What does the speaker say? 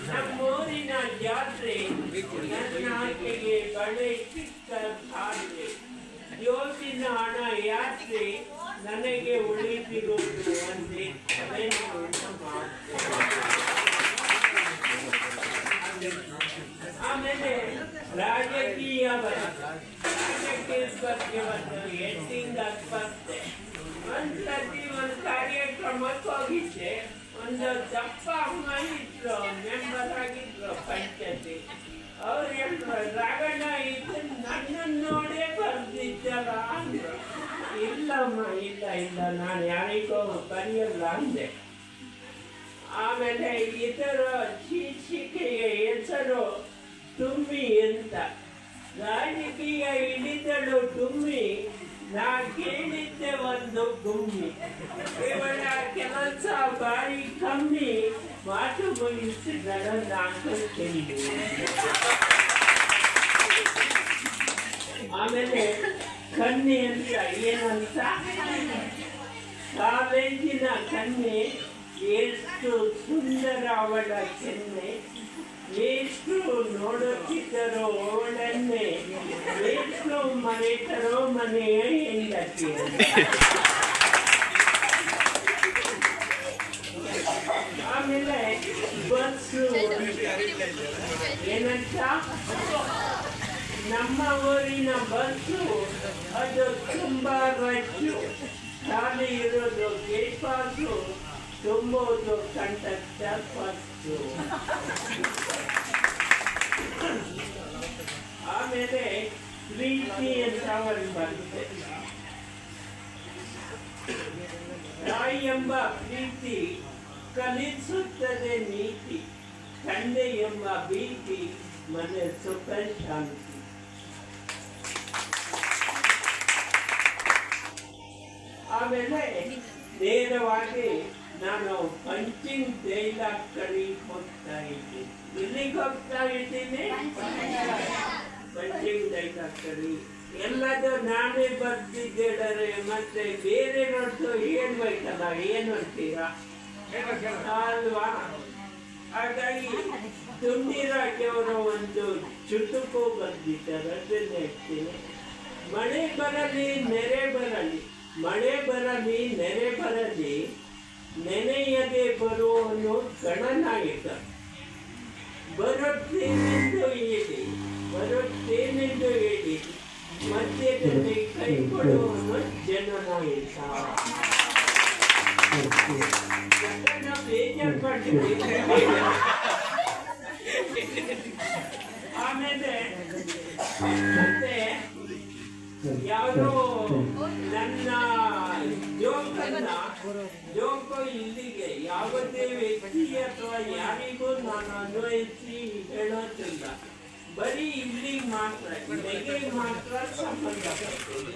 ನಮ್ಮೂರಿನ ಜಾತ್ರೆ ನನ್ನಾಕೆಗೆ ಬಳೆ ಸಿಕ್ಕ ಸಾಧ್ರೆ ಯೋಚಿನ ಹಣ ಯಾತ್ರೆ ನನಗೆ ಉಳಿದಿರುವುದು ಒಂದೇ ಆಮೇಲೆ ರಾಜಕೀಯ ಸ್ಪರ್ಧೆ ಒಂದು ಎಟ್ಟಿಂಗ್ ಸ್ಪರ್ಧೆ ಒಂದ್ಸತಿ ಒಂದು ಕಾರ್ಯಕ್ರಮಕ್ಕೆ ಹೋಗಿದ್ದೆ. ಒಂದು ದಪ್ಪ ಅಮ್ಮ ಇದ್ರು, ಮೆಂಬರ್ ಆಗಿದ್ರು ಪಂಚಾಯತಿ. ಅವ್ರು ಹೇಳಿದ್ರು, ರಾಗಣ್ಣ ಇದು ನನ್ನನ್ನು ನೋಡೇ ಬರ್ದಿದ್ದಲ್ಲ ಅಂದ್ರು. ಇಲ್ಲಮ್ಮ ಇಲ್ಲ ನಾನು ಯಾರಿಗೋ ಬರೆಯಲ್ಲ ಅಂದೆ. ಆಮೇಲೆ ಇದರ ಶೀರ್ಷಿಕೆಯ ಹೆಸರು ತುಂಬಿ ಅಂತ. ರಾಜಕೀಯ ಹಿಡಿದಳು ತುಂಬಿ, ನಾ ಕೇಳಿದ್ದೆ ಒಂದು ಗುಮ್ಮಿ. ಇವಳ ಕೆಲಸ ಬಾರಿ ಕಮ್ಮಿ, ಮಾತು ಮುಗಿಸಿದಳು ನಾಲ್ಕು ತಿಂಡಿ. ಆಮೇಲೆ ಕನ್ನೆ ಅಂತ ಏನಂತ, ಕಾಲೇಜಿನ ಕನ್ನೆ ಎಷ್ಟು ಸುಂದರ ಅವಳ ಕೆನ್ನೆ, ಎಷ್ಟು ನೋಡುತ್ತಿದ್ದರೋ ಅವಳನ್ನೇ, ಎಷ್ಟು ಮರೆತರೋ ಮನೆಯ ಹೆಂಡತಿ. ಆಮೇಲೆ ಬಸ್ಸು ಏನಂತ, ನಮ್ಮ ಊರಿನ ಬಸ್ಸು ಅದು ತುಂಬಾ ರಶ್ಶು, ಖಾಲಿ ಇರೋದು ಗೇಟ್ ಪಾಸು, ತುಂಬೋದು ಕಂಡಕ್ಟರ್ ಫಸ್ಟು. ಆಮೇಲೆ ಪ್ರೀತಿ ಅಂತ ಒಂದು ಬರುತ್ತೆ. ತಾಯಿ ಎಂಬ ಪ್ರೀತಿ ಕಲಿಸುತ್ತದೆ ನೀತಿ, ತಂದೆ ಎಂಬ ಭೀತಿ ಮನೆ ಸುಖ ಶಾಂತಿ. ಆಮೇಲೆ ನೇರವಾಗಿ ನಾನು ಪಂಚಿಂಗ್ ಡೈಲಾಗ್ ಕಡೆ ಹೋಗ್ತಾ ಇದ್ದೀನಿ. ಇಲ್ಲಿಗೆ ಹೋಗ್ತಾ ಇದ್ದೀನಿ, ಪಂಚಿಂಗ್ ಡೈಲಾಗ್ ಕಡೆ. ಎಲ್ಲದೂ ನಾನೇ ಬರ್ತಿದ್ದೇಳರೆ ಮತ್ತೆ ಬೇರೆ ನೋಡ್ತು ಹೇಳ್ಬೇಕಲ್ಲ, ಏನು ಅಂತೀರಾ ಅಲ್ವಾ? ಹಾಗಾಗಿ ತುಂಬಿರಾಜವರು ಒಂದು ಚುಟುಕು ಬರ್ದಿದ್ದಾರೆ, ಅದನ್ನ ಹೇಳ್ತೀನಿ. ಮಳೆ ಬರಲಿ ನೆರೆ ಬರಲಿ, ಮಳೆ ಬರಲಿ ನೆರೆ ಬರಲಿ, ನೆನೆಯದೆ ಬರುವವನು ಗಣನಾಯಕ. ಬರುತ್ತೇನೆಂದು ಹೇಳಿ ಮಧ್ಯದಲ್ಲಿ ಕೈ ಕೊಡುವವನು ಜನನಾಯಕ. ಆಮೇಲೆ ಮತ್ತೆ ಯಾರೋ ನನ್ನ ಜೋಕು ಇಲ್ಲಿಗೆ ಯಾವುದೇ ವ್ಯಕ್ತಿ ಅಥವಾ ಯಾರಿಗೂ ನಾನು ಅನ್ವಯಿಸಿ ಹೇಳೋದಿಲ್ಲ. ಬರೀ ಇಲ್ಲಿಗೆ ಮಾತ್ರ, ನೆಗೆ ಮಾತ್ರ ಸಂಬಂಧಪಟ್ಟಿದೆ.